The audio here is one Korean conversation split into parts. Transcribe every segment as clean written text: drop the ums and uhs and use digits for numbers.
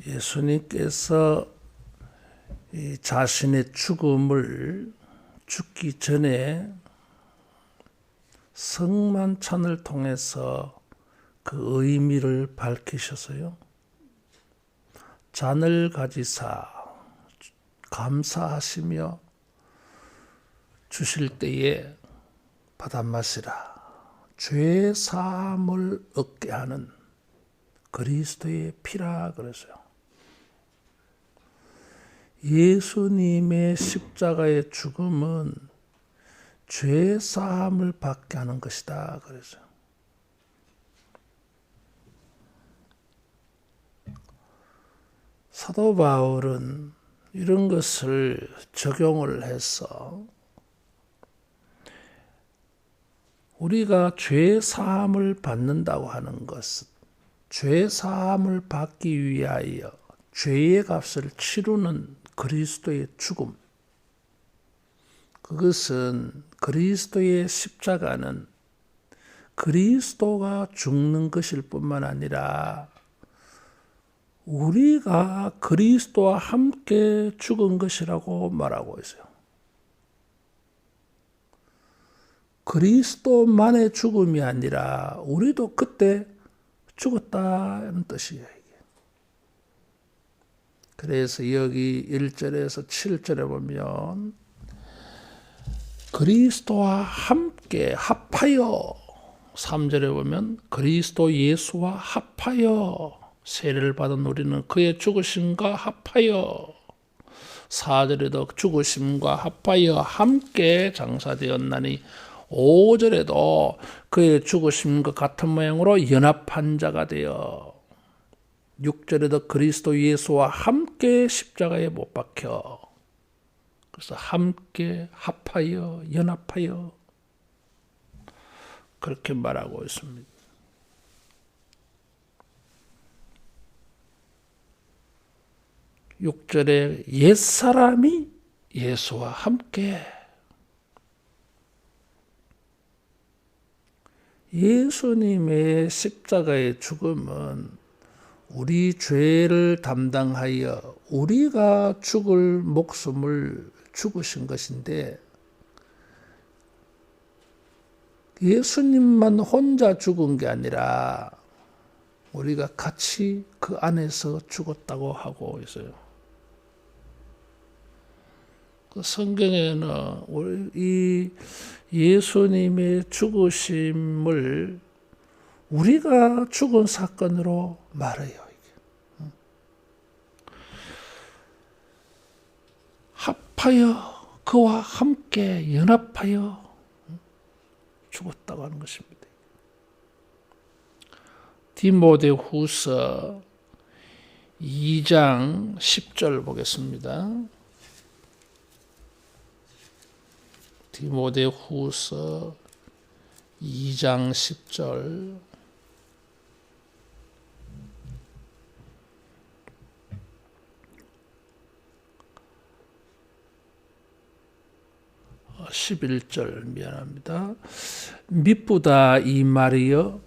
예수님께서 이 자신의 죽음을 죽기 전에 성만찬을 통해서 그 의미를 밝히셔서요. 잔을 가지사 감사하시며 주실 때에 받아 마시라. 죄 사함을 얻게 하는 그리스도의 피라 그러세요. 예수님의 십자가의 죽음은 죄 사함을 받게 하는 것이다 그러죠. 사도 바울은 이런 것을 적용을 해서 우리가 죄 사함을 받는다고 하는 것은 죄 사함을 받기 위하여 죄의 값을 치르는 그리스도의 죽음, 그것은 그리스도의 십자가는 그리스도가 죽는 것일 뿐만 아니라 우리가 그리스도와 함께 죽은 것이라고 말하고 있어요. 그리스도만의 죽음이 아니라 우리도 그때 죽었다는 뜻이에요. 그래서 여기 1절에서 7절에 보면 그리스도와 함께 합하여, 3절에 보면 그리스도 예수와 합하여 세례를 받은 우리는 그의 죽으심과 합하여, 4절에도 죽으심과 합하여 함께 장사되었나니 5절에도 그의 죽으심과 같은 모양으로 연합한 자가 되어, 6절에도 그리스도 예수와 함께 십자가에 못 박혀. 그래서 함께 합하여 연합하여 그렇게 말하고 있습니다. 육절에 옛사람이 예수와 함께, 예수님의 십자가의 죽음은 우리 죄를 담당하여 우리가 죽을 목숨을 죽으신 것인데, 예수님만 혼자 죽은 게 아니라 우리가 같이 그 안에서 죽었다고 하고 있어요. 그 성경에는 이 예수님의 죽으심을 우리가 죽은 사건으로 말해요. 합하여 그와 함께 연합하여 죽었다고 하는 것입니다. 디모데후서 2장 10절 보겠습니다. 디모데후서 2장 10절, 11절 미안합니다. 미쁘다 이 말이여,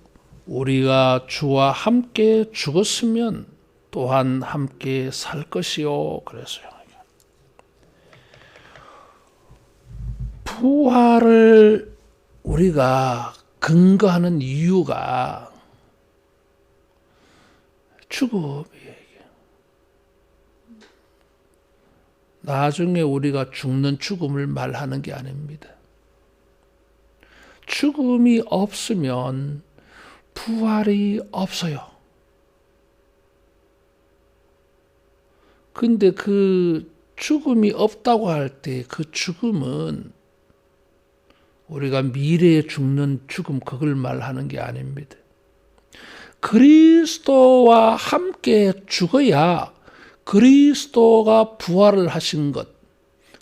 우리가 주와 함께 죽었으면 또한 함께 살 것이요 그랬어요. 부활을 우리가 근거하는 이유가 죽음이에요. 나중에 우리가 죽는 죽음을 말하는 게 아닙니다. 죽음이 없으면 부활이 없어요. 근데 그 죽음이 없다고 할 때 그 죽음은 우리가 미래에 죽는 죽음, 그걸 말하는 게 아닙니다. 그리스도와 함께 죽어야 그리스도가 부활을 하신 것,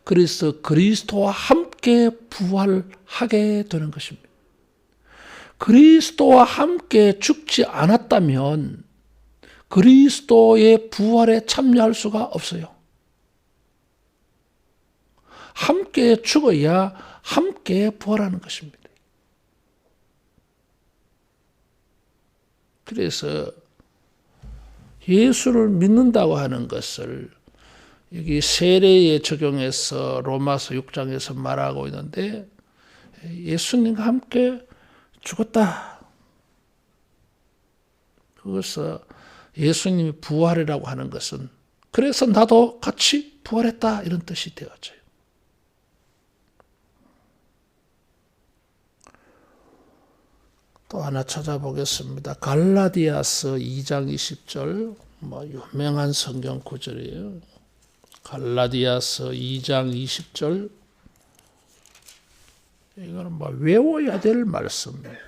그래서 그리스도와 함께 부활하게 되는 것입니다. 그리스도와 함께 죽지 않았다면 그리스도의 부활에 참여할 수가 없어요. 함께 죽어야 함께 부활하는 것입니다. 그래서 예수를 믿는다고 하는 것을 여기 세례에 적용해서 로마서 6장에서 말하고 있는데 예수님과 함께 죽었다. 그것을 예수님이 부활이라고 하는 것은 그래서 나도 같이 부활했다 이런 뜻이 되어져요. 또 하나 찾아보겠습니다. 갈라디아서 2장 20절 유명한 성경 구절이에요. 갈라디아서 2장 20절 이거는 외워야 될 말씀이에요.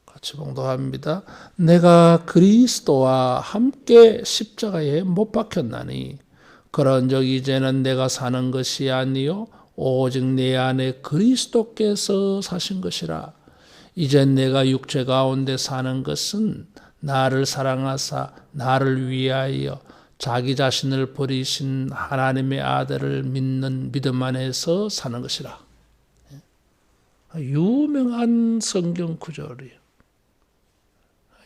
같이 봉독합니다. 내가 그리스도와 함께 십자가에 못 박혔나니 그런즉 이제는 내가 사는 것이 아니요 오직 내 안에 그리스도께서 사신 것이라. 이젠 내가 육체 가운데 사는 것은 나를 사랑하사 나를 위하여 자기 자신을 버리신 하나님의 아들을 믿는 믿음 안에서 사는 것이라. 유명한 성경 구절이에요.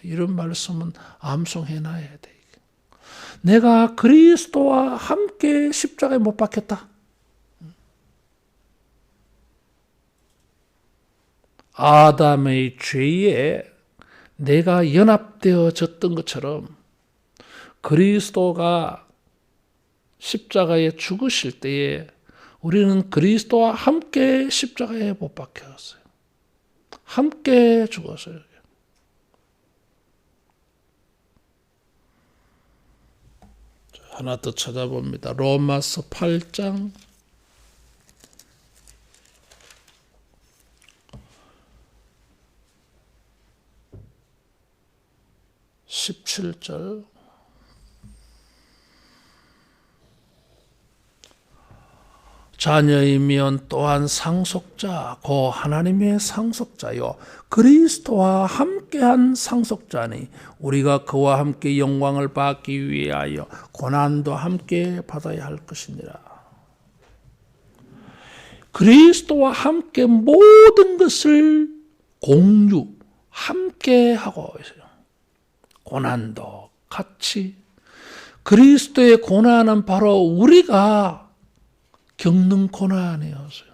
이런 말씀은 암송해놔야 돼. 내가 그리스도와 함께 십자가에 못 박혔다. 아담의 죄에 내가 연합되어졌던 것처럼 그리스도가 십자가에 죽으실 때에 우리는 그리스도와 함께 십자가에 못 박혔어요. 함께 죽었어요. 하나 더 찾아봅니다. 로마서 8장 17절 자녀이면 또한 상속자 곧 하나님의 상속자요 그리스도와 함께한 상속자니 우리가 그와 함께 영광을 받기 위하여 고난도 함께 받아야 할 것이니라. 그리스도와 함께 모든 것을 공유 함께 하고 있어요. 고난도 같이. 그리스도의 고난은 바로 우리가 겪는 고난이었어요.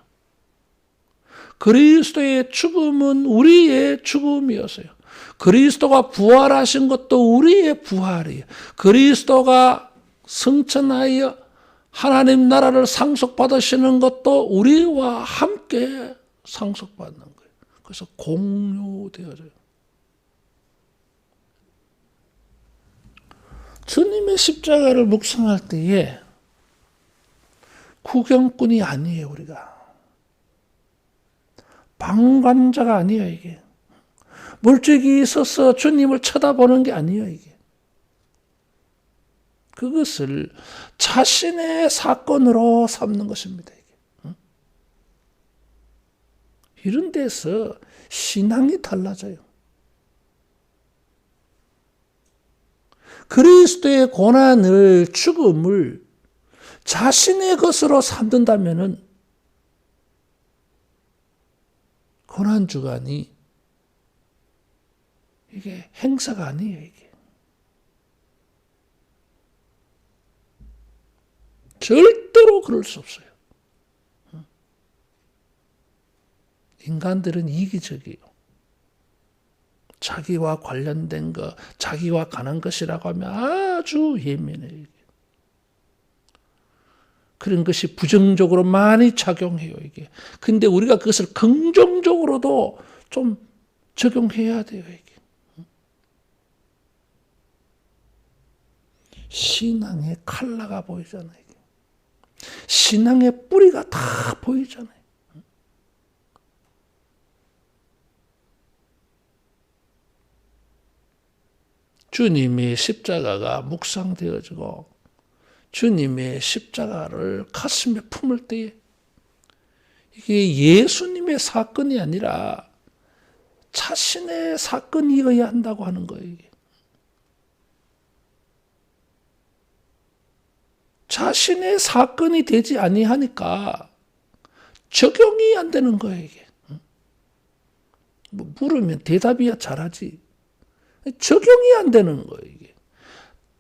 그리스도의 죽음은 우리의 죽음이었어요. 그리스도가 부활하신 것도 우리의 부활이에요. 그리스도가 승천하여 하나님 나라를 상속받으시는 것도 우리와 함께 상속받는 거예요. 그래서 공유되어져요. 주님의 십자가를 묵상할 때에 구경꾼이 아니에요, 우리가. 방관자가 아니에요, 이게. 물적이 있어서 주님을 쳐다보는 게 아니에요, 이게. 그것을 자신의 사건으로 삼는 것입니다, 이게. 이런 데서 신앙이 달라져요. 그리스도의 고난을, 죽음을 자신의 것으로 삼는다면은 고난주간이 이게 행사가 아니에요, 이게. 절대로 그럴 수 없어요. 인간들은 이기적이에요. 자기와 관련된 것, 자기와 관한 것이라고 하면 아주 예민해요. 그런 것이 부정적으로 많이 작용해요, 이게. 근데 우리가 그것을 긍정적으로도 좀 적용해야 돼요, 이게. 신앙의 칼라가 보이잖아요, 이게. 신앙의 뿌리가 다 보이잖아요. 주님의 십자가가 묵상되어지고 주님의 십자가를 가슴에 품을 때에 이게 예수님의 사건이 아니라 자신의 사건이어야 한다고 하는 거예요. 이게. 자신의 사건이 되지 아니하니까 적용이 안 되는 거예요. 이게. 뭐 물으면 대답이야 잘하지. 적용이 안 되는 거예요. 이게.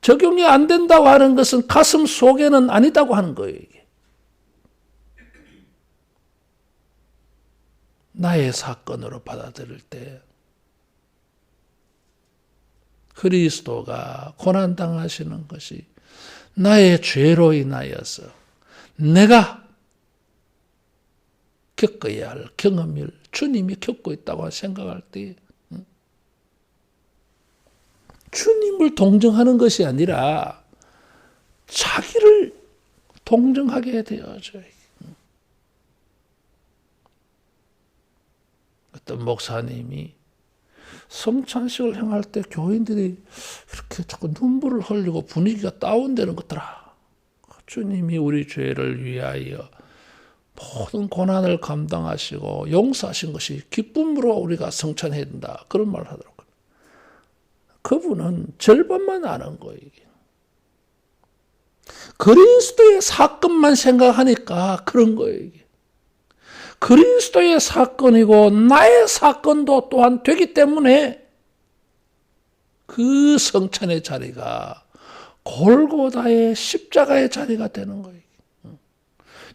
적용이 안 된다고 하는 것은 가슴 속에는 아니다고 하는 거예요. 이게. 나의 사건으로 받아들일 때 그리스도가 고난당하시는 것이 나의 죄로 인하여서 내가 겪어야 할 경험을 주님이 겪고 있다고 생각할 때 주님을 동정하는 것이 아니라 자기를 동정하게 되어져요. 어떤 목사님이 성찬식을 행할 때 교인들이 이렇게 자꾸 눈물을 흘리고 분위기가 다운되는 것더라. 주님이 우리 죄를 위하여 모든 고난을 감당하시고 용서하신 것이 기쁨으로 우리가 성찬해야 된다. 그런 말을 하더라고요. 그분은 절반만 아는 거예요. 그리스도의 사건만 생각하니까 그런 거예요. 이게. 그리스도의 사건이고 나의 사건도 또한 되기 때문에 그 성찬의 자리가 골고다의 십자가의 자리가 되는 거예요.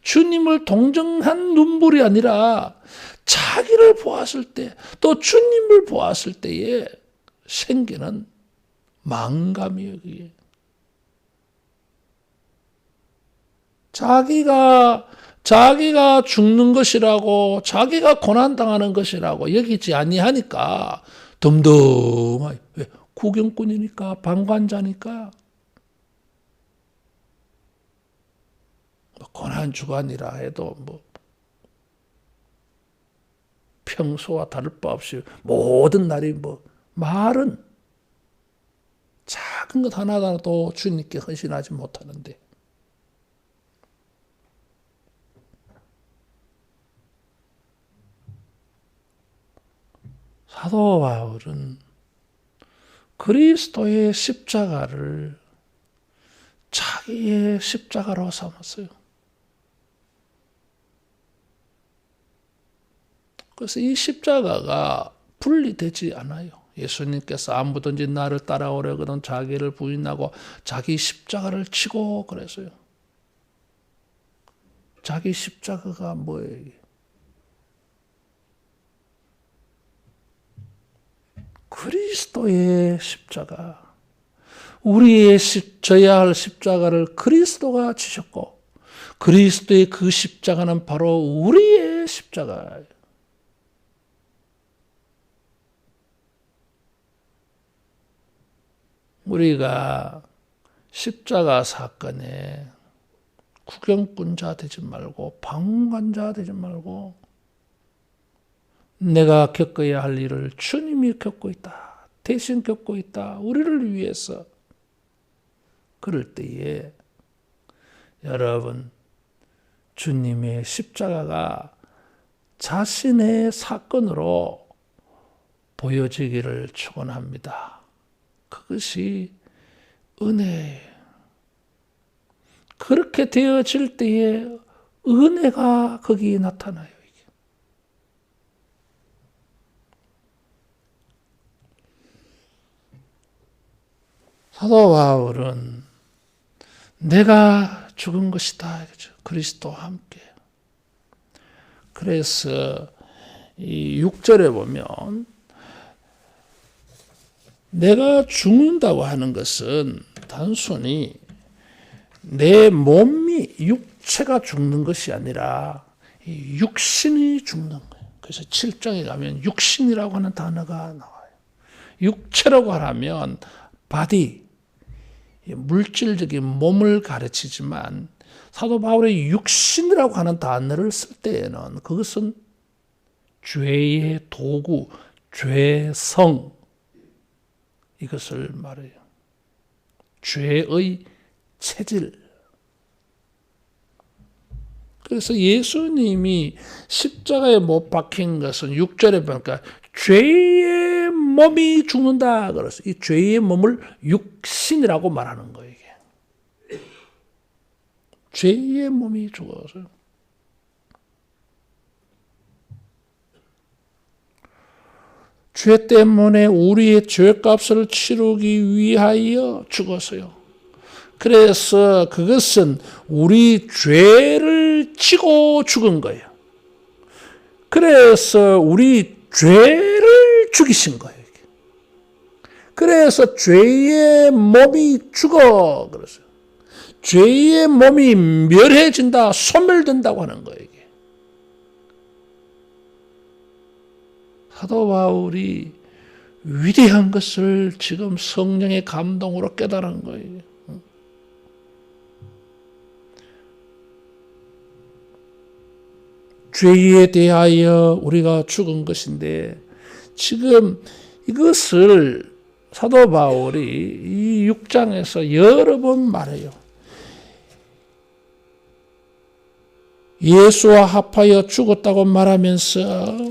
주님을 동정한 눈물이 아니라 자기를 보았을 때 또 주님을 보았을 때에 생기는 망감이에요. 그게. 자기가 죽는 것이라고 자기가 고난당하는 것이라고 여기지 아니하니까 덤덤하게 왜? 구경꾼이니까 방관자니까 고난주간이라 해도 뭐 평소와 다를 바 없이 모든 날이 뭐 말은 작은 것 하나라도 주님께 헌신하지 못하는데 사도 바울은 그리스도의 십자가를 자기의 십자가로 삼았어요. 그래서 이 십자가가 분리되지 않아요. 예수님께서 아무든지 나를 따라오려거든 자기를 부인하고 자기 십자가를 치고 그랬어요. 자기 십자가가 뭐예요? 그리스도의 십자가. 우리의 져야 할 십자가를 그리스도가 지셨고 그리스도의 그 십자가는 바로 우리의 십자가예요. 우리가 십자가 사건에 구경꾼자 되지 말고 방관자 되지 말고 내가 겪어야 할 일을 주님이 겪고 있다. 대신 겪고 있다. 우리를 위해서. 그럴 때에 여러분 주님의 십자가가 자신의 사건으로 보여지기를 축원합니다. 그것이 은혜예요. 그렇게 되어질 때에 은혜가 거기 나타나요. 이게. 사도 바울은 내가 죽은 것이다. 그렇죠? 그리스도와 함께. 그래서 이 6절에 보면 내가 죽는다고 하는 것은 단순히 내 몸이 육체가 죽는 것이 아니라 육신이 죽는 거예요. 그래서 7장에 가면 육신이라고 하는 단어가 나와요. 육체라고 하면 바디, 물질적인 몸을 가르치지만 사도 바울의 육신이라고 하는 단어를 쓸 때에는 그것은 죄의 도구, 죄성 이것을 말해요. 죄의 체질. 그래서 예수님이 십자가에 못 박힌 것은 6절에 보니까 죄의 몸이 죽는다. 그래서 이 죄의 몸을 육신이라고 말하는 거예요. 이게. 죄의 몸이 죽어서. 죄 때문에 우리의 죄값을 치르기 위하여 죽었어요. 그래서 그것은 우리 죄를 지고 죽은 거예요. 그래서 우리 죄를 죽이신 거예요. 그래서 죄의 몸이 죽어. 그래서 죄의 몸이 멸해진다, 소멸된다고 하는 거예요. 이게. 사도 바울이 위대한 것을 지금 성령의 감동으로 깨달은 거예요. 죄에 대하여 우리가 죽은 것인데 지금 이것을 사도 바울이 이 6장에서 여러 번 말해요. 예수와 합하여 죽었다고 말하면서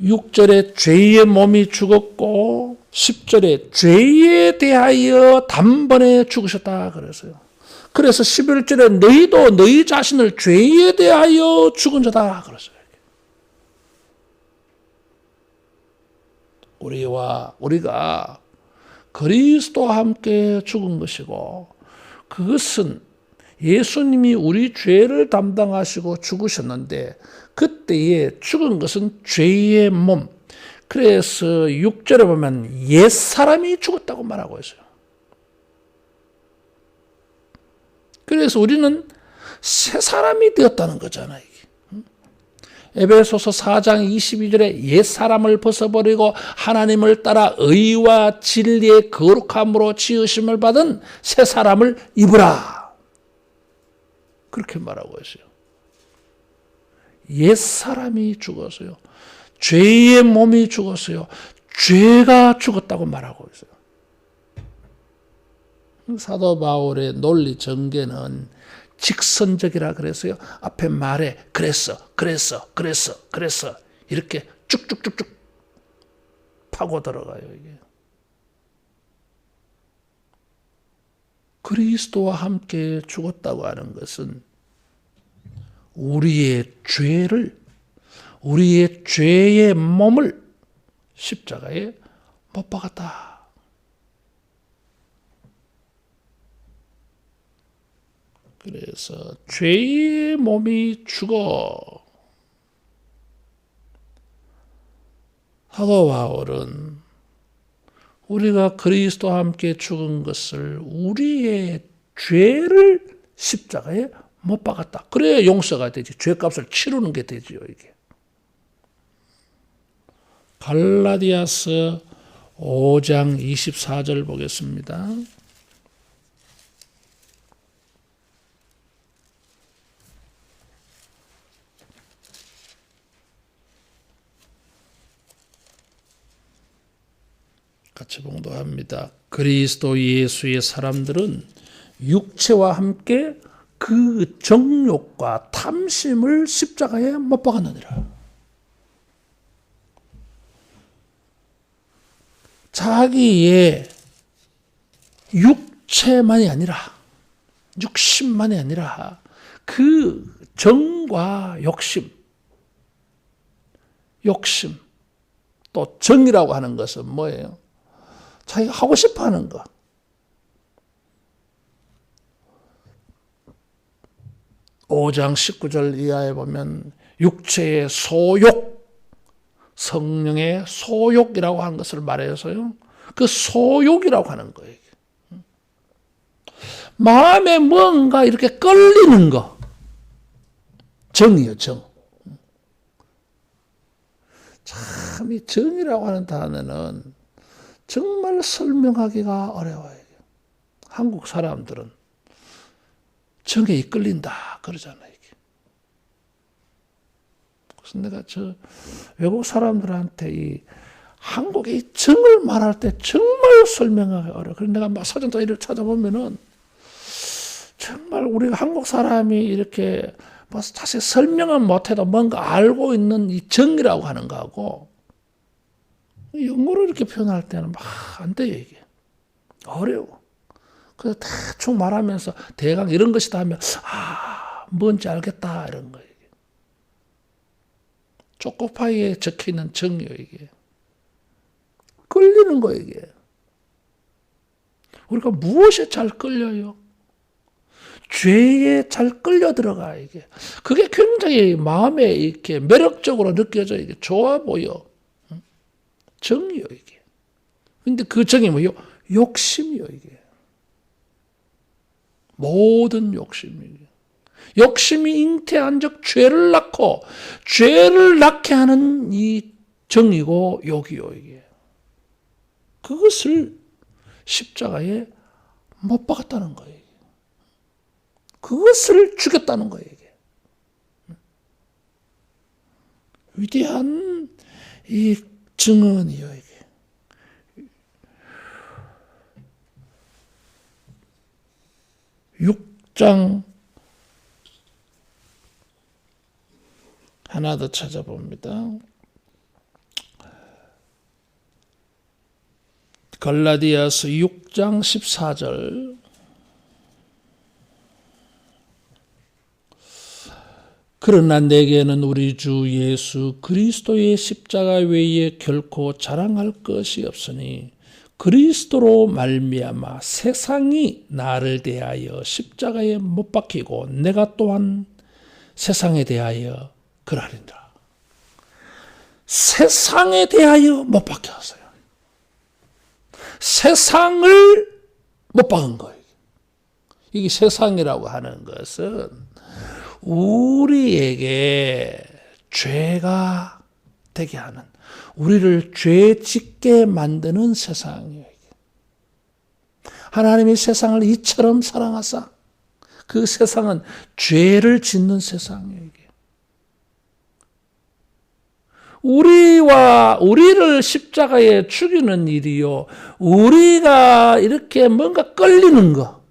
6절에 죄의 몸이 죽었고 10절에 죄에 대하여 단번에 죽으셨다 그랬어요. 그래서 11절에 너희도 너희 자신을 죄에 대하여 죽은 자다 그랬어요. 우리가 그리스도와 함께 죽은 것이고 그것은 예수님이 우리 죄를 담당하시고 죽으셨는데 그때에 죽은 것은 죄의 몸. 그래서 6절에 보면 옛사람이 죽었다고 말하고 있어요. 그래서 우리는 새 사람이 되었다는 거잖아요. 에베소서 4장 22절에 옛사람을 벗어버리고 하나님을 따라 의와 진리의 거룩함으로 지으심을 받은 새 사람을 입으라. 그렇게 말하고 있어요. 옛사람이 죽었어요. 죄의 몸이 죽었어요. 죄가 죽었다고 말하고 있어요. 사도 바울의 논리 전개는 직선적이라 그랬어요. 앞에 말에 그랬어 이렇게 쭉쭉쭉쭉 파고 들어가요. 이게. 그리스도와 함께 죽었다고 하는 것은 우리의 죄의 몸을 십자가에 못 박았다. 그래서 죄의 몸이 죽어. 사도 바울은 우리가 그리스도와 함께 죽은 것을 우리의 죄를 십자가에 못 박았다. 그래야 용서가 되지. 죄값을 치르는 게 되지요, 이게. 갈라디아서 5장 24절 보겠습니다. 같이 봉독합니다. 그리스도 예수의 사람들은 육체와 함께 그 정욕과 탐심을 십자가에 못 박았느니라. 자기의 육체만이 아니라 육신만이 아니라 그 정과 욕심 또 정이라고 하는 것은 뭐예요? 자기가 하고 싶어 하는 것. (5장 19절) 이하에 보면 육체의 소욕, 성령의 소욕이라고 하는 것을 말해서요. 그 소욕이라고 하는 거예요. 마음에 뭔가 이렇게 끌리는 거. 정이요, 정. 참, 이 정이라고 하는 단어는 정말 설명하기가 어려워요. 한국 사람들은 정에 이끌린다 그러잖아요. 그래서 내가 외국 사람들한테 이 한국의 정을 말할 때 정말 설명하기 어려워. 그래서 내가 막 사전 단위를 찾아보면은 정말 우리가 한국 사람이 이렇게 뭐 자세히 설명은 못해도 뭔가 알고 있는 이 정이라고 하는 거하고 영어로 이렇게 표현할 때는 막 안 돼요, 이게. 어려워. 그래서 대충 말하면서 대강 이런 것이다 하면 뭔지 알겠다 이런 거예요. 초코파이에 적혀있는 정이요, 이게. 끌리는 거예요, 이게. 우리가 무엇에 잘 끌려요? 죄에 잘 끌려 들어가, 이게. 그게 굉장히 마음에 이렇게 매력적으로 느껴져, 이게. 좋아 보여. 정이요, 이게. 근데 그 정이 뭐요? 욕심이요, 이게. 모든 욕심이. 욕심이 잉태한 적 죄를 낳고, 죄를 낳게 하는 이 정이고 욕이요, 이게. 그것을 십자가에 못 박았다는 거예요. 그것을 죽였다는 거예요, 이게. 위대한 이 증언이요, 이게. 6장 하나 더 찾아봅니다. 갈라디아서 6장 14절. 그러나 내게는 우리 주 예수 그리스도의 십자가 외에 결코 자랑할 것이 없으니 그리스도로 말미암아 세상이 나를 대하여 십자가에 못 박히고 내가 또한 세상에 대하여 그러하리라. 세상에 대하여 못 박혔어요. 세상을 못 박은 거예요. 이게 세상이라고 하는 것은 우리에게 죄가 되게 하는, 우리를 죄 짓게 만드는 세상이에요. 하나님이 세상을 이처럼 사랑하사 그 세상은 죄를 짓는 세상이에요. 우리를 십자가에 죽이는 일이요, 우리가 이렇게 뭔가 끌리는 거,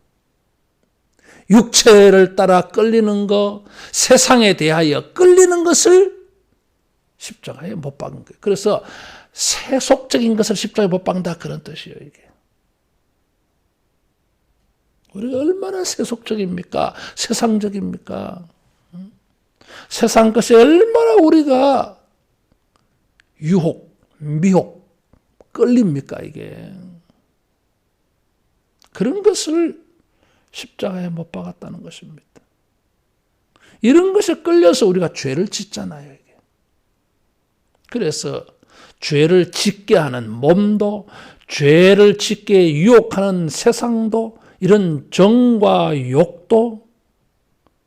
육체를 따라 끌리는 거, 세상에 대하여 끌리는 것을 십자가에 못 박은 거예요. 그래서 세속적인 것을 십자가에 못 박는다, 그런 뜻이에요, 이게. 우리가 얼마나 세속적입니까? 세상적입니까? 세상 것이 얼마나 우리가 유혹, 미혹, 끌립니까, 이게. 그런 것을 십자가에 못 박았다는 것입니다. 이런 것에 끌려서 우리가 죄를 짓잖아요, 이게. 그래서 죄를 짓게 하는 몸도, 죄를 짓게 유혹하는 세상도, 이런 정과 욕도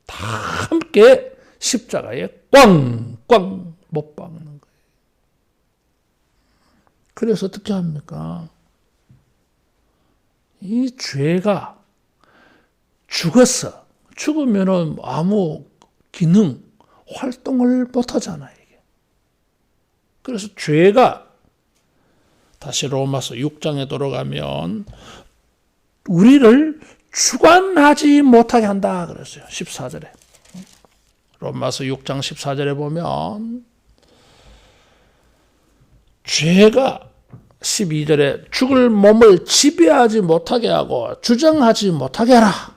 다 함께 십자가에 꽝꽝 못 박는 거예요. 그래서 어떻게 합니까? 이 죄가 죽으면 아무 기능, 활동을 못 하잖아요, 이게. 그래서 죄가, 다시 로마서 6장에 돌아가면, 우리를 주관하지 못하게 한다 그랬어요. 14절에. 로마서 6장 14절에 보면, 죄가 12절에 죽을 몸을 지배하지 못하게 하고 주장하지 못하게 하라.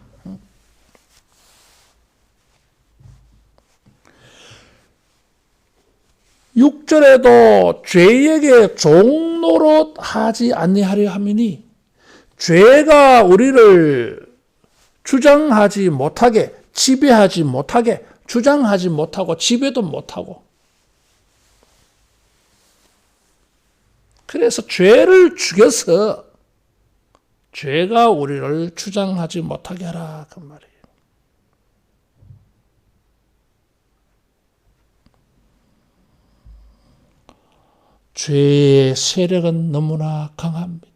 6절에도 죄에게 종노릇 하지 아니하려 함이니, 죄가 우리를 주장하지 못하게, 지배하지 못하게, 주장하지 못하고 지배도 못하고, 그래서 죄를 죽여서 죄가 우리를 주장하지 못하게 하라, 그 말이에요. 죄의 세력은 너무나 강합니다.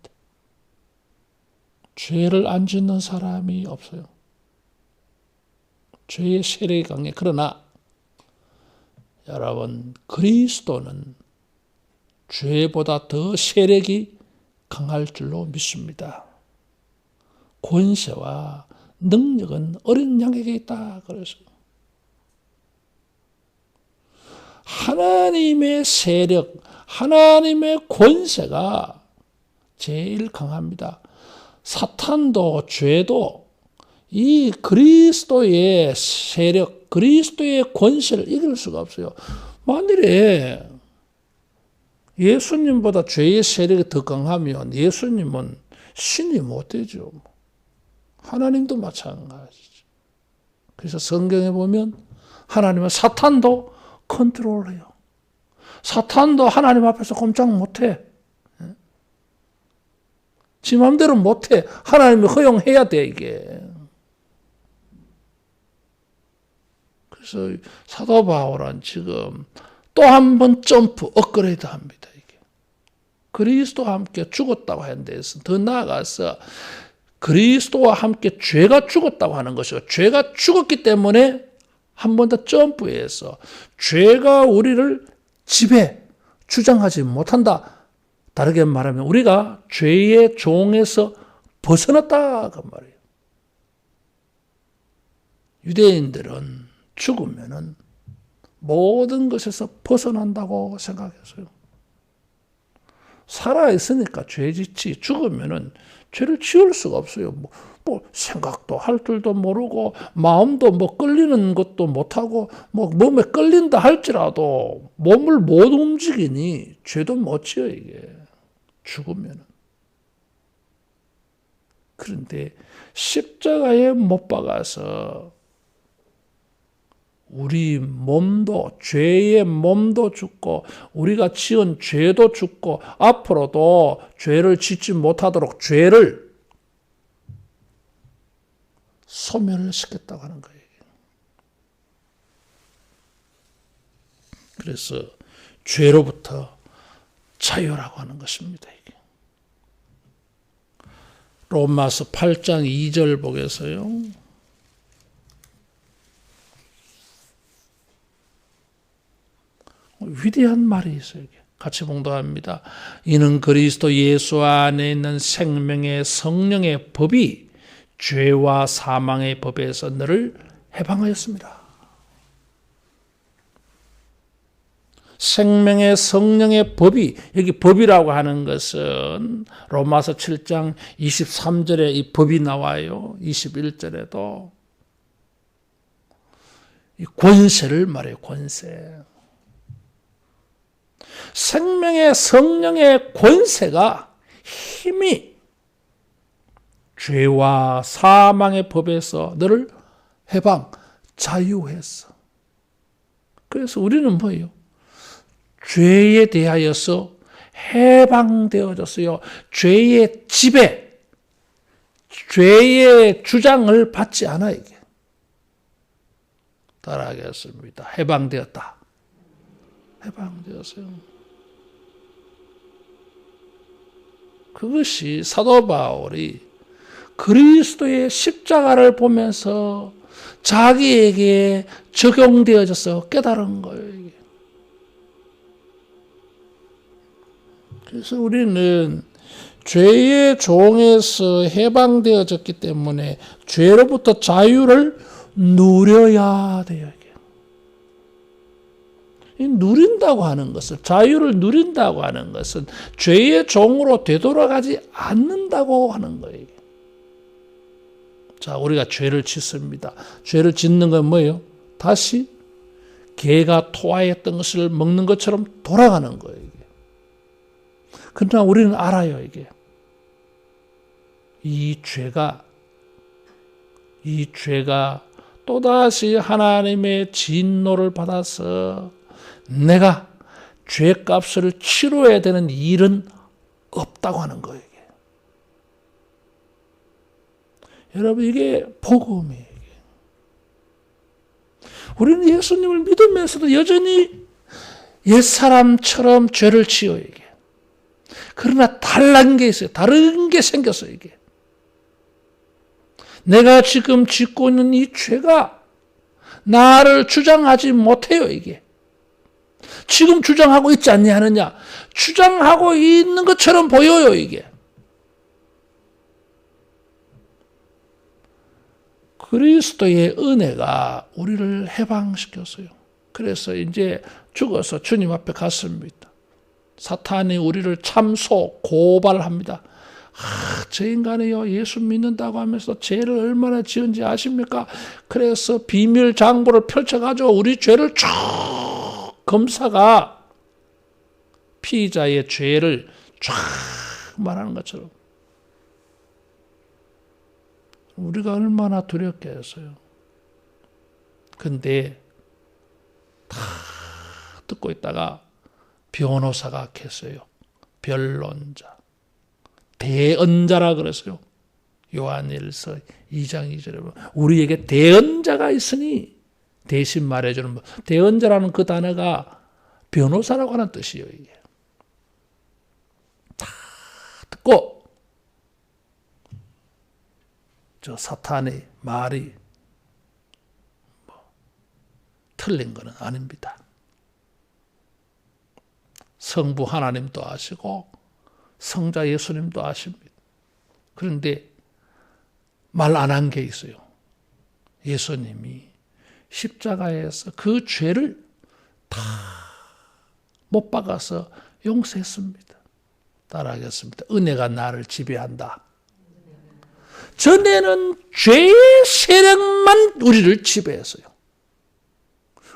죄를 안 짓는 사람이 없어요. 죄의 세력이 강해. 그러나 여러분, 그리스도는 죄보다 더 세력이 강할 줄로 믿습니다. 권세와 능력은 어린 양에게 있다. 그래서 하나님의 세력, 하나님의 권세가 제일 강합니다. 사탄도 죄도 이 그리스도의 세력, 그리스도의 권세를 이길 수가 없어요. 만일에 예수님보다 죄의 세력이 더 강하면 예수님은 신이 못 되죠. 하나님도 마찬가지죠. 그래서 성경에 보면 하나님은 사탄도 컨트롤해요. 사탄도 하나님 앞에서 꼼짝 못해. 지 마음대로 못해. 하나님이 허용해야 돼, 이게. 그래서 사도 바울은 지금 또 한 번 점프, 업그레이드 합니다, 이게. 그리스도와 함께 죽었다고 하는 데서 더 나아가서 그리스도와 함께 죄가 죽었다고 하는 것이고, 죄가 죽었기 때문에 한 번 더 점프해서 죄가 우리를 지배, 주장하지 못한다. 다르게 말하면 우리가 죄의 종에서 벗어났다 그 말이에요. 유대인들은 죽으면은 모든 것에서 벗어난다고 생각했어요. 살아있으니까 죄짓지, 죽으면은 죄를 지을 수가 없어요. 뭐 생각도 할 줄도 모르고 마음도 끌리는 것도 못하고 몸에 끌린다 할지라도 몸을 못 움직이니 죄도 못 지어 이게 죽으면은. 그런데 십자가에 못 박아서 우리 몸도 죄의 몸도 죽고 우리가 지은 죄도 죽고 앞으로도 죄를 짓지 못하도록 죄를 소멸시켰다고 하는 거예요. 그래서 죄로부터 자유라고 하는 것입니다. 이게. 로마서 8장 2절 보겠어요. 위대한 말이 있어요. 같이 봉독합니다. 이는 그리스도 예수 안에 있는 생명의 성령의 법이 죄와 사망의 법에서 너를 해방하였습니다. 생명의 성령의 법이, 여기 법이라고 하는 것은 로마서 7장 23절에 이 법이 나와요. 21절에도 이 권세를 말해요. 권세. 생명의 성령의 권세가 힘이 죄와 사망의 법에서 너를 해방, 자유했어. 그래서 우리는 뭐예요? 죄에 대하여서 해방되어졌어요. 죄의 지배, 죄의 주장을 받지 않아 이게. 따라하겠습니다. 해방되었다. 해방되었어요. 그것이 사도 바울이 그리스도의 십자가를 보면서 자기에게 적용되어져서 깨달은 거예요. 이게. 그래서 우리는 죄의 종에서 해방되어졌기 때문에 죄로부터 자유를 누려야 돼요. 누린다고 하는 것은, 자유를 누린다고 하는 것은 죄의 종으로 되돌아가지 않는다고 하는 거예요. 자, 우리가 죄를 짓습니다. 죄를 짓는 건 뭐예요? 다시 개가 토하였던 것을 먹는 것처럼 돌아가는 거예요. 이게. 그러나 우리는 알아요, 이게. 이 죄가 또다시 하나님의 진노를 받아서 내가 죄값을 치러야 되는 일은 없다고 하는 거예요. 이게. 여러분, 이게 복음이에요. 이게. 우리는 예수님을 믿으면서도 여전히 옛사람처럼 죄를 지어요. 이게. 그러나 다른 게 있어요. 다른 게 생겼어요. 이게. 내가 지금 짓고 있는 이 죄가 나를 주장하지 못해요. 이게. 지금 주장하고 있지 않냐 하느냐. 주장하고 있는 것처럼 보여요. 이게. 그리스도의 은혜가 우리를 해방시켰어요. 그래서 이제 죽어서 주님 앞에 갔습니다. 사탄이 우리를 참소, 고발합니다. 저 인간이요, 예수 믿는다고 하면서 죄를 얼마나 지은지 아십니까? 그래서 비밀 장부를 펼쳐가지고 우리 죄를 쭉 검사가 피의자의 죄를 쫙 말하는 것처럼 우리가 얼마나 두렵게 했어요. 근데 다 듣고 있다가 변호사가 했어요. 변론자. 대언자라 그랬어요. 요한일서 2장 2절에 보면 우리에게 대언자가 있으니 대신 말해주는 것. 대언자라는 그 단어가 변호사라고 하는 뜻이에요. 이게. 다 듣고 저 사탄의 말이 틀린 것은 아닙니다. 성부 하나님도 아시고 성자 예수님도 아십니다. 그런데 말 안 한 게 있어요. 예수님이 십자가에서 그 죄를 다 못 박아서 용서했습니다. 따라하겠습니다. 은혜가 나를 지배한다. 전에는 죄의 세력만 우리를 지배했어요.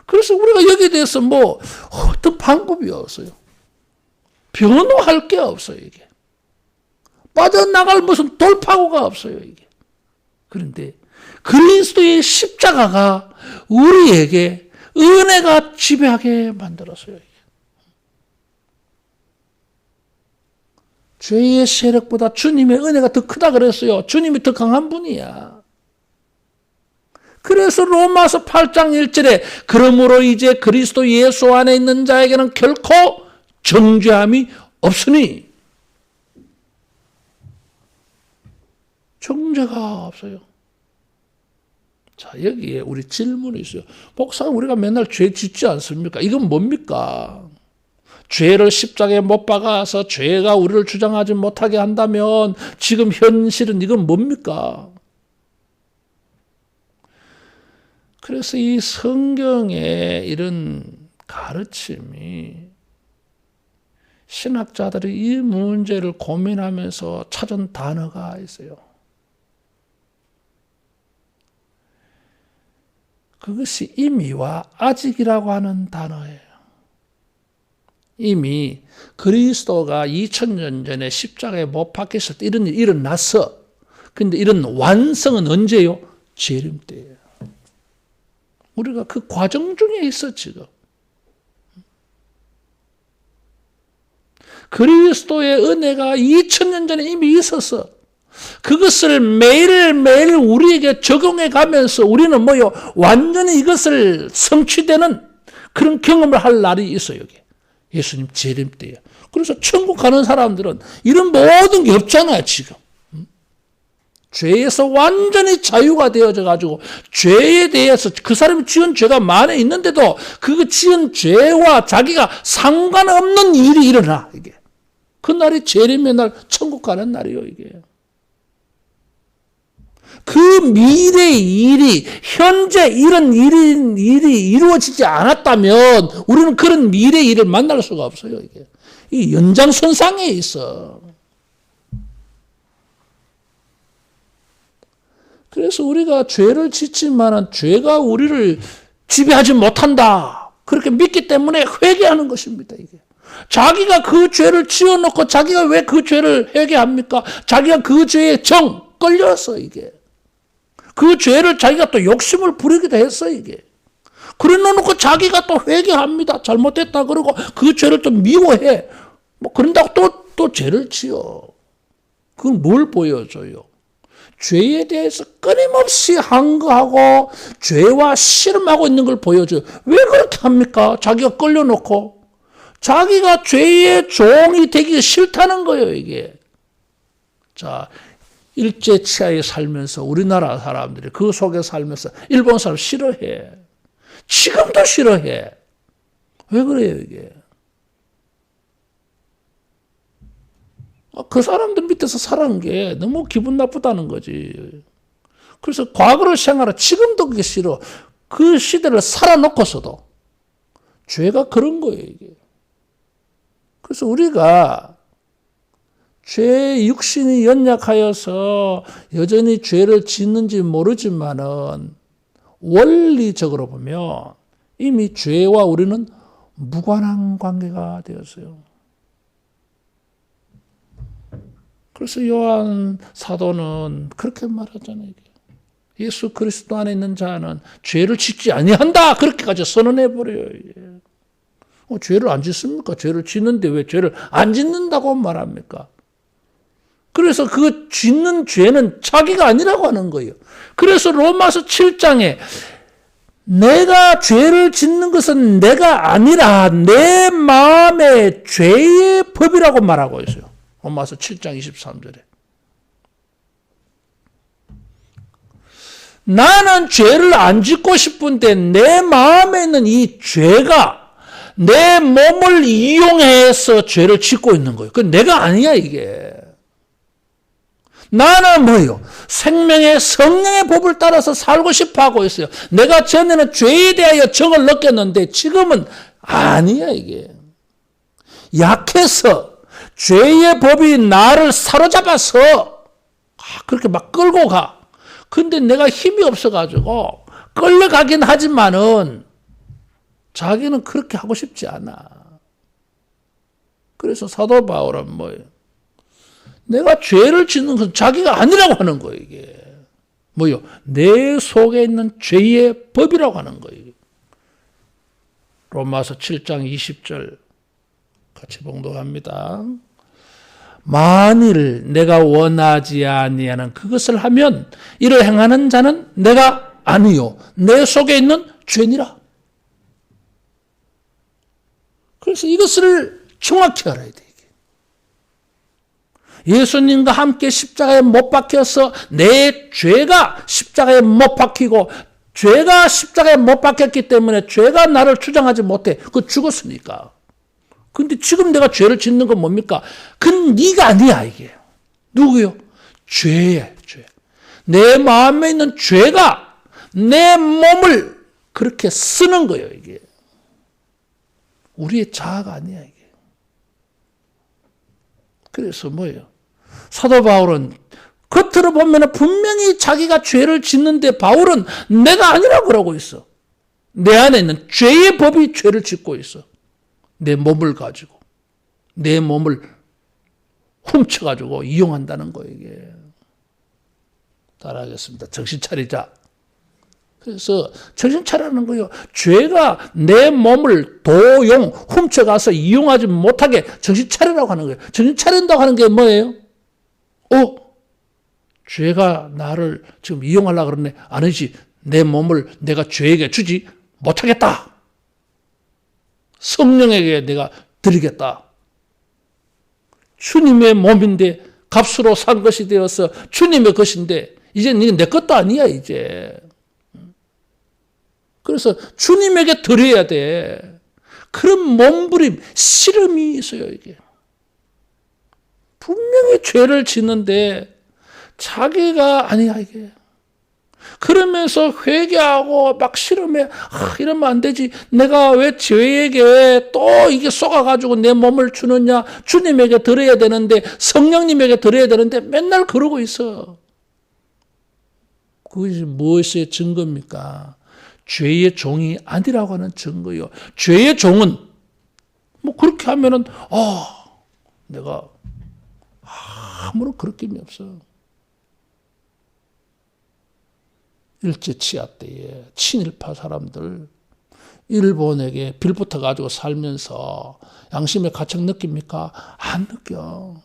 그래서 우리가 여기에 대해서 뭐 어떤 방법이 없어요. 변호할 게 없어요, 이게. 빠져나갈 무슨 돌파구가 없어요, 이게. 그런데 그리스도의 십자가가 우리에게 은혜가 지배하게 만들었어요. 이게. 죄의 세력보다 주님의 은혜가 더 크다 그랬어요. 주님이 더 강한 분이야. 그래서 로마서 8장 1절에 그러므로 이제 그리스도 예수 안에 있는 자에게는 결코 정죄함이 없으니 정죄가 없어요. 자, 여기에 우리 질문이 있어요. 목사님, 우리가 맨날 죄 짓지 않습니까? 이건 뭡니까? 죄를 십자가에 못 박아서 죄가 우리를 주장하지 못하게 한다면 지금 현실은 이건 뭡니까? 그래서 이 성경의 이런 가르침이 신학자들이 이 문제를 고민하면서 찾은 단어가 있어요. 그것이 이미와 아직이라고 하는 단어예요. 이미 그리스도가 2000년 전에 십자가에 못 박혔을 때 이런 일이 일어났어. 근데 이런 완성은 언제요? 재림 때예요. 우리가 그 과정 중에 있어, 지금. 그리스도의 은혜가 2000년 전에 이미 있었어. 그것을 매일매일 우리에게 적용해 가면서 우리는 뭐요? 완전히 이것을 성취되는 그런 경험을 할 날이 있어요, 여기. 예수님 재림 때예요. 그래서 천국 가는 사람들은 이런 모든 게 없잖아요, 지금. 죄에서 완전히 자유가 되어져 가지고 죄에 대해서 그 사람이 지은 죄가 많이 있는데도 그 지은 죄와 자기가 상관없는 일이 일어나, 이게. 그 날이 재림의 날, 천국 가는 날이요, 이게. 그 미래의 일이 현재 이런 일이 이루어지지 않았다면 우리는 그런 미래의 일을 만날 수가 없어요. 이게 이 연장선상에 있어. 그래서 우리가 죄를 짓지만은 죄가 우리를 지배하지 못한다. 그렇게 믿기 때문에 회개하는 것입니다. 이게 자기가 그 죄를 지어놓고 자기가 왜 그 죄를 회개합니까? 자기가 그 죄에 끌려서 이게. 그 죄를 자기가 또 욕심을 부리기도 했어, 이게. 그래 놓고 자기가 또 회개합니다. 잘못했다 그러고 그 죄를 또 미워해. 뭐 그런다고 또 죄를 지어. 그건 뭘 보여줘요? 죄에 대해서 끊임없이 항거하고 죄와 씨름하고 있는 걸 보여줘요. 왜 그렇게 합니까? 자기가 끌려놓고. 자기가 죄의 종이 되기 싫다는 거예요, 이게. 자, 일제 치하에 살면서 우리나라 사람들이 그 속에 살면서 일본 사람 싫어해. 지금도 싫어해. 왜 그래요, 이게? 그 사람들 밑에서 살아온 게 너무 기분 나쁘다는 거지. 그래서 과거를 생각하라. 지금도 그게 싫어. 그 시대를 살아놓고서도. 죄가 그런 거예요, 이게. 그래서 우리가 죄 육신이 연약하여서 여전히 죄를 짓는지 모르지만은 원리적으로 보면 이미 죄와 우리는 무관한 관계가 되었어요. 그래서 요한 사도는 그렇게 말하잖아요. 예수 그리스도 안에 있는 자는 죄를 짓지 아니한다. 그렇게까지 선언해 버려요. 죄를 안 짓습니까? 죄를 짓는데 왜 죄를 안 짓는다고 말합니까? 그래서 그 짓는 죄는 자기가 아니라고 하는 거예요. 그래서 로마서 7장에 내가 죄를 짓는 것은 내가 아니라 내 마음의 죄의 법이라고 말하고 있어요. 로마서 7장 23절에. 나는 죄를 안 짓고 싶은데 내 마음에 있는 이 죄가 내 몸을 이용해서 죄를 짓고 있는 거예요. 그건 내가 아니야, 이게. 나는 뭐예요? 생명의 성령의 법을 따라서 살고 싶어 하고 있어요. 내가 전에는 죄에 대하여 정을 느꼈는데 지금은 아니야, 이게. 약해서 죄의 법이 나를 사로잡아서 그렇게 막 끌고 가. 근데 내가 힘이 없어가지고 끌려가긴 하지만은 자기는 그렇게 하고 싶지 않아. 그래서 사도 바울은 뭐예요? 내가 죄를 짓는 것은 자기가 아니라고 하는 거예요, 이게. 뭐요? 내 속에 있는 죄의 법이라고 하는 거예요. 로마서 7장 20절 같이 봉독합니다. 만일 내가 원하지 아니하는 그것을 하면 이를 행하는 자는 내가 아니요 내 속에 있는 죄니라. 그래서 이것을 정확히 알아야 돼. 예수님과 함께 십자가에 못 박혀서 내 죄가 십자가에 못 박히고 죄가 십자가에 못 박혔기 때문에 죄가 나를 주장하지 못해. 그 죽었으니까. 근데 지금 내가 죄를 짓는 건 뭡니까? 그건 네가 아니야, 이게. 누구요? 죄예요, 죄. 내 마음에 있는 죄가 내 몸을 그렇게 쓰는 거예요, 이게. 우리의 자아가 아니야, 이게. 그래서 뭐예요? 사도 바울은 겉으로 보면 분명히 자기가 죄를 짓는데 바울은 내가 아니라고 그러고 있어. 내 안에 있는 죄의 법이 죄를 짓고 있어. 내 몸을 가지고 내 몸을 훔쳐가지고 이용한다는 거예요. 이게. 따라하겠습니다. 정신 차리자. 그래서 정신 차리는 거예요. 죄가 내 몸을 도용 훔쳐가서 이용하지 못하게 정신 차리라고 하는 거예요. 정신 차린다고 하는 게 뭐예요? 죄가 나를 지금 이용하려고 그러네. 아니지. 내 몸을 내가 죄에게 주지 못하겠다. 성령에게 내가 드리겠다. 주님의 몸인데 값으로 산 것이 되어서 주님의 것인데 이제 이게 내 것도 아니야, 이제. 그래서 주님에게 드려야 돼. 그런 몸부림, 씨름이 있어요, 이게. 분명히 죄를 짓는데 자기가 아니야, 이게. 그러면서 회개하고 막 씨름해. 이러면 안 되지. 내가 왜 죄에게 또 이게 쏘가가지고 내 몸을 주느냐. 주님에게 드려야 되는데, 성령님에게 드려야 되는데 맨날 그러고 있어. 그것이 무엇의 증거입니까? 죄의 종이 아니라고 하는 증거요. 죄의 종은 뭐 그렇게 하면은 내가 아무런 그렇낌이 없어. 일제치하 때에 친일파 사람들 일본에게 빌붙어 가지고 살면서 양심의 가책 느낍니까? 안 느껴.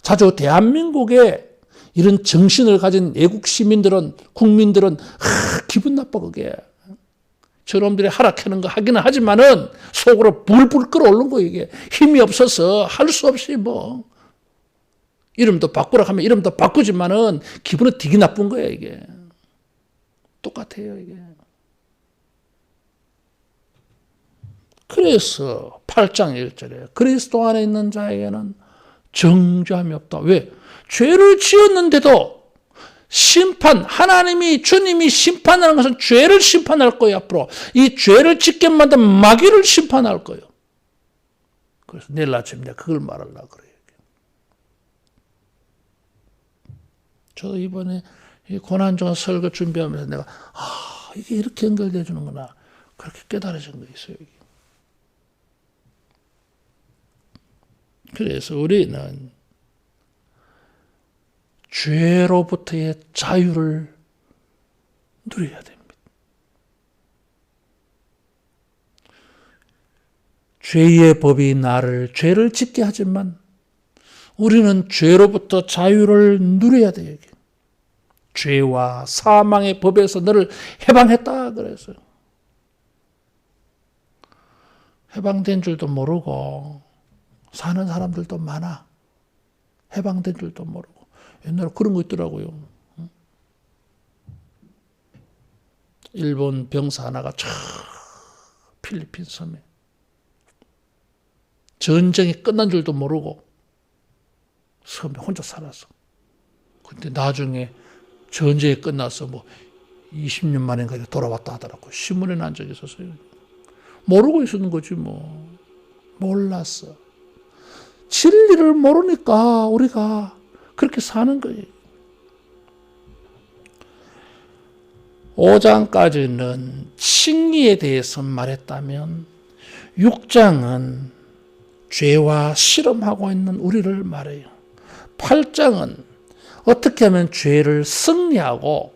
자주 대한민국에 이런 정신을 가진 애국 시민들은 국민들은 기분 나빠 그게. 저놈들이 하락하는 거 하기는 하지만은 속으로 불불 끓어오른 거 이게. 힘이 없어서 할 수 없이 뭐 이름도 바꾸라 하면 이름도 바꾸지만은 기분은 되게 나쁜 거야 이게. 똑같아요 이게. 그래서 8장 1절에 그리스도 안에 있는 자에게는 정죄함이 없다. 왜? 죄를 지었는데도 심판, 하나님이 주님이 심판하는 것은 죄를 심판할 거예요. 앞으로 이 죄를 짓게 만든 마귀를 심판할 거예요. 그래서 내일 아침 내가 그걸 말하려고 그래요. 저도 이번에 이 고난주간 설교 준비하면서 내가 이게 이렇게 연결되어 주는구나 그렇게 깨달아진 거 있어요. 이게. 그래서 우리는 죄로부터의 자유를 누려야 됩니다. 죄의 법이 나를 죄를 짓게 하지만 우리는 죄로부터 자유를 누려야 돼요. 죄와 사망의 법에서 너를 해방했다 그래서 해방된 줄도 모르고 사는 사람들도 많아. 해방된 줄도 모르고. 옛날에 그런 거 있더라고요. 일본 병사 하나가 필리핀 섬에 전쟁이 끝난 줄도 모르고 섬에 혼자 살았어. 근데 나중에 전쟁이 끝나서 20년 만인가 돌아왔다 하더라고. 신문에 난 적이 있었어요. 모르고 있었는 거지 뭐. 몰랐어. 진리를 모르니까 우리가 그렇게 사는 거예요. 5장까지는 칭의에 대해서 말했다면 6장은 죄와 실험하고 있는 우리를 말해요. 8장은 어떻게 하면 죄를 승리하고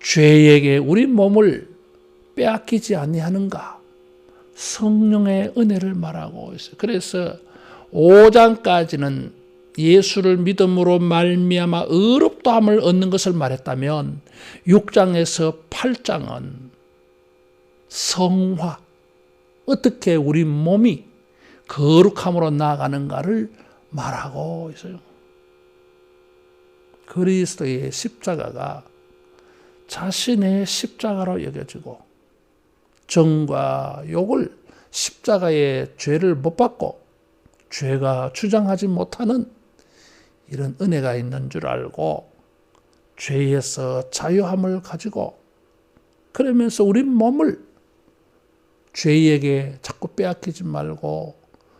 죄에게 우리 몸을 빼앗기지 아니하는가, 성령의 은혜를 말하고 있어요. 그래서 5장까지는 예수를 믿음으로 말미암아 의롭다함을 얻는 것을 말했다면 6장에서 8장은 성화, 어떻게 우리 몸이 거룩함으로 나아가는가를 말하고 있어요. 그리스도의 십자가가 자신의 십자가로 여겨지고 정과 욕을 십자가의 죄를 못 받고 죄가 주장하지 못하는 이런 은혜가 있는 줄 알고 죄에서 자유함을 가지고 그러면서 우리 몸을 죄에게 자꾸 빼앗기지 말고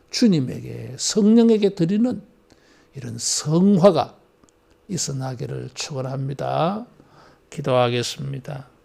주님에게 성령에게 드리는 이런 성화가 있어 나기를 축원합니다. 기도하겠습니다.